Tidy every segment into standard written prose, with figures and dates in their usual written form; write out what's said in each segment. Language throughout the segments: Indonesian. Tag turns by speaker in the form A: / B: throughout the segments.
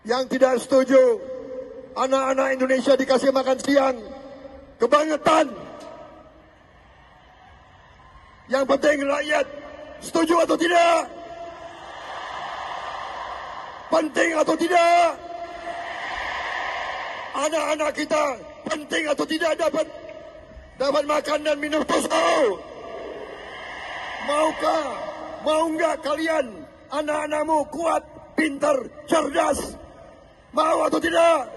A: Yang tidak setuju anak-anak Indonesia dikasih makan siang, kebangetan. Yang penting rakyat setuju atau tidak? Penting atau tidak? Anak-anak kita penting atau tidak dapat makan dan minum susu? Mau enggak kalian anak-anakmu kuat, pintar, cerdas? Mau atau tidak?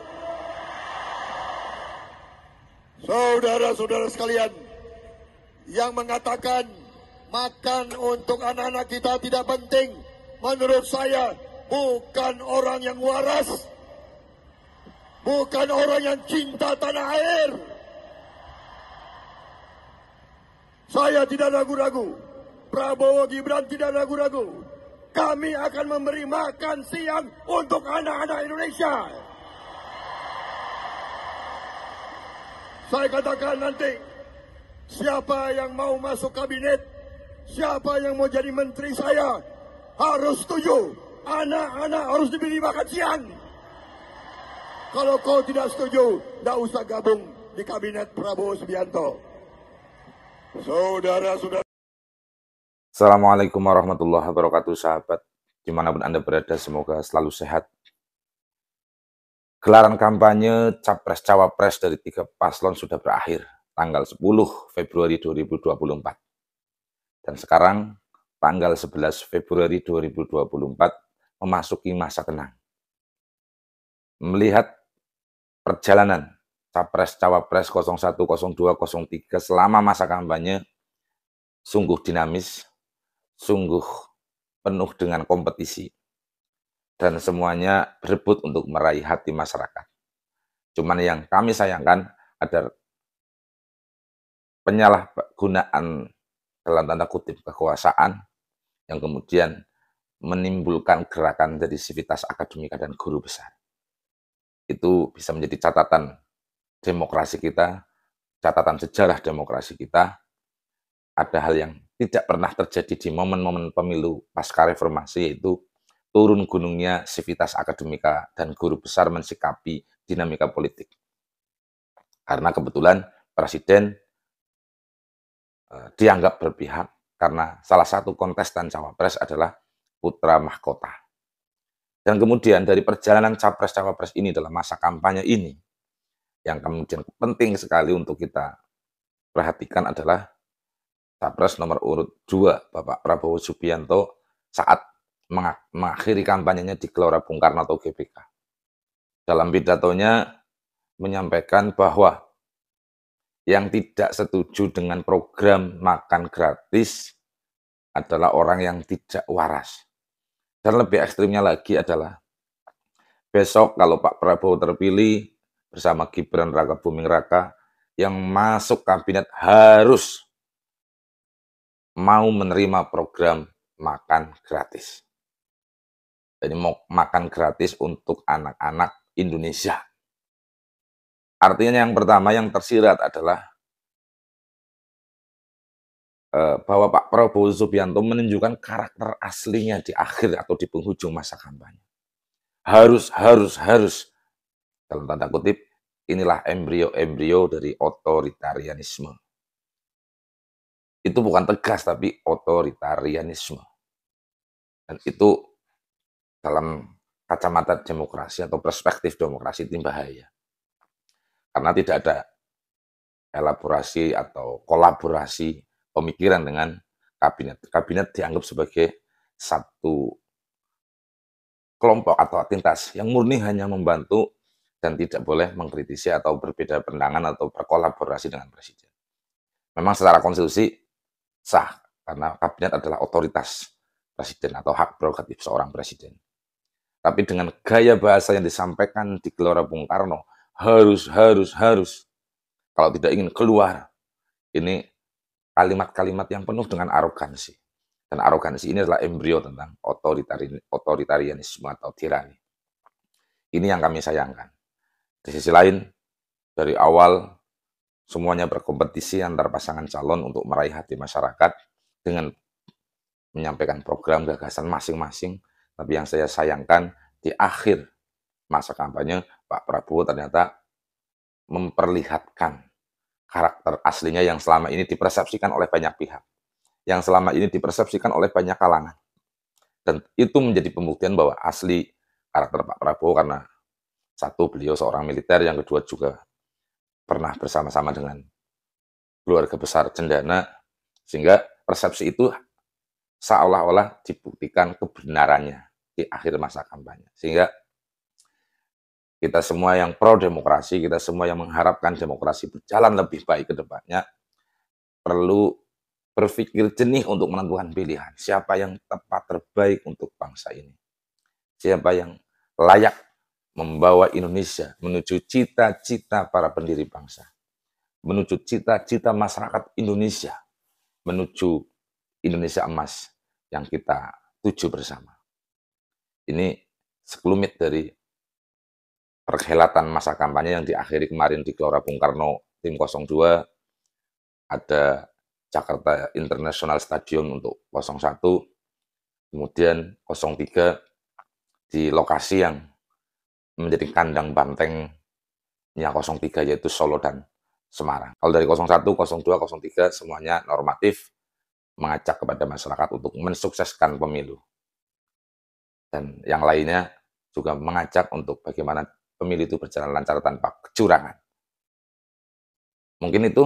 A: Saudara-saudara sekalian, yang mengatakan makan untuk anak-anak kita tidak penting, menurut saya bukan orang yang waras, bukan orang yang cinta tanah air. Saya tidak ragu-ragu, Prabowo Gibran tidak ragu-ragu. Kami akan memberi makan siang untuk anak-anak Indonesia. Saya katakan nanti, siapa yang mau masuk kabinet, siapa yang mau jadi menteri saya, harus setuju. Anak-anak harus diberi makan siang. Kalau kau tidak setuju, tidak usah gabung di kabinet Prabowo Subianto. Saudara-saudara.
B: Assalamualaikum warahmatullahi wabarakatuh, sahabat. Dimanapun Anda berada, semoga selalu sehat. Gelaran kampanye Capres-Cawapres dari 3 paslon sudah berakhir, tanggal 10 Februari 2024. Dan sekarang, tanggal 11 Februari 2024, memasuki masa tenang. Melihat perjalanan Capres-Cawapres 01, 02, 03 selama masa kampanye, sungguh dinamis, sungguh penuh dengan kompetisi, dan semuanya berebut untuk meraih hati masyarakat. Cuman yang kami sayangkan ada penyalahgunaan dalam tanda kutip kekuasaan yang kemudian menimbulkan gerakan dari sivitas akademika dan guru besar. Itu bisa menjadi catatan demokrasi kita, catatan sejarah demokrasi kita. Ada hal yang tidak pernah terjadi di momen-momen pemilu pasca reformasi, yaitu turun gunungnya sivitas akademika dan guru besar mensikapi dinamika politik. Karena kebetulan Presiden dianggap berpihak karena salah satu kontestan Cawapres adalah putra mahkota. Dan kemudian dari perjalanan Capres-Cawapres ini dalam masa kampanye ini, yang kemudian penting sekali untuk kita perhatikan adalah Capres nomor urut 2, Bapak Prabowo Subianto, saat mengakhiri kampanyenya di Gelora Bung Karno atau GBK. Dalam pidatonya menyampaikan bahwa yang tidak setuju dengan program makan gratis adalah orang yang tidak waras. Dan lebih ekstrimnya lagi adalah besok kalau Pak Prabowo terpilih bersama Gibran Raka Buming Raka, yang masuk kabinet harus mau menerima program makan gratis. Jadi mau makan gratis untuk anak-anak Indonesia. Artinya yang pertama yang tersirat adalah bahwa Pak Prabowo Subianto menunjukkan karakter aslinya di akhir atau di penghujung masa kampanye. Harus, dalam tanda kutip, inilah embrio-embrio dari otoritarianisme. Itu bukan tegas, tapi otoritarianisme. Dan itu dalam kacamata demokrasi atau perspektif demokrasi itu bahaya. Karena tidak ada elaborasi atau kolaborasi pemikiran dengan kabinet. Kabinet dianggap sebagai satu kelompok atau aktivitas yang murni hanya membantu dan tidak boleh mengkritisi atau berbeda pandangan atau berkolaborasi dengan presiden. Memang secara konstitusi sah, karena kabinet adalah otoritas presiden atau hak prerogatif seorang presiden. Tapi dengan gaya bahasa yang disampaikan di Gelora Bung Karno, harus. Kalau tidak ingin keluar, ini kalimat-kalimat yang penuh dengan arogansi. Dan arogansi ini adalah embrio tentang otoritarianisme atau tirani. Ini yang kami sayangkan. Di sisi lain, dari awal semuanya berkompetisi antar pasangan calon untuk meraih hati masyarakat dengan menyampaikan program gagasan masing-masing. Tapi yang saya sayangkan, di akhir masa kampanye Pak Prabowo ternyata memperlihatkan karakter aslinya yang selama ini dipersepsikan oleh banyak pihak, yang selama ini dipersepsikan oleh banyak kalangan. Dan itu menjadi pembuktian bahwa asli karakter Pak Prabowo karena satu, beliau seorang militer, yang kedua juga pernah bersama-sama dengan keluarga besar cendana, sehingga persepsi itu seolah-olah dibuktikan kebenarannya di akhir masa kampanye. Sehingga kita semua yang pro demokrasi, kita semua yang mengharapkan demokrasi berjalan lebih baik ke depannya, perlu berpikir jernih untuk menentukan pilihan. Siapa yang tepat terbaik untuk bangsa ini. Siapa yang layak membawa Indonesia menuju cita-cita para pendiri bangsa. Menuju cita-cita masyarakat Indonesia. Menuju Indonesia emas yang kita tuju bersama. Ini sekelumit dari perhelatan masa kampanye yang diakhiri kemarin di Gelora Bung Karno, tim 02, ada Jakarta International Stadium untuk 01, kemudian 03 di lokasi yang menjadi kandang bantengnya 03, yaitu Solo dan Semarang. Kalau dari 01, 02, 03 semuanya normatif, mengajak kepada masyarakat untuk mensukseskan pemilu. Dan yang lainnya juga mengajak untuk bagaimana pemilu itu berjalan lancar tanpa kecurangan. Mungkin itu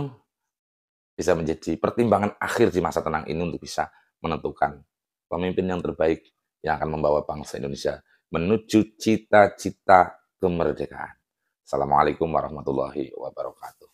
B: bisa menjadi pertimbangan akhir di masa tenang ini untuk bisa menentukan pemimpin yang terbaik yang akan membawa bangsa Indonesia menuju cita-cita kemerdekaan. Assalamualaikum warahmatullahi wabarakatuh.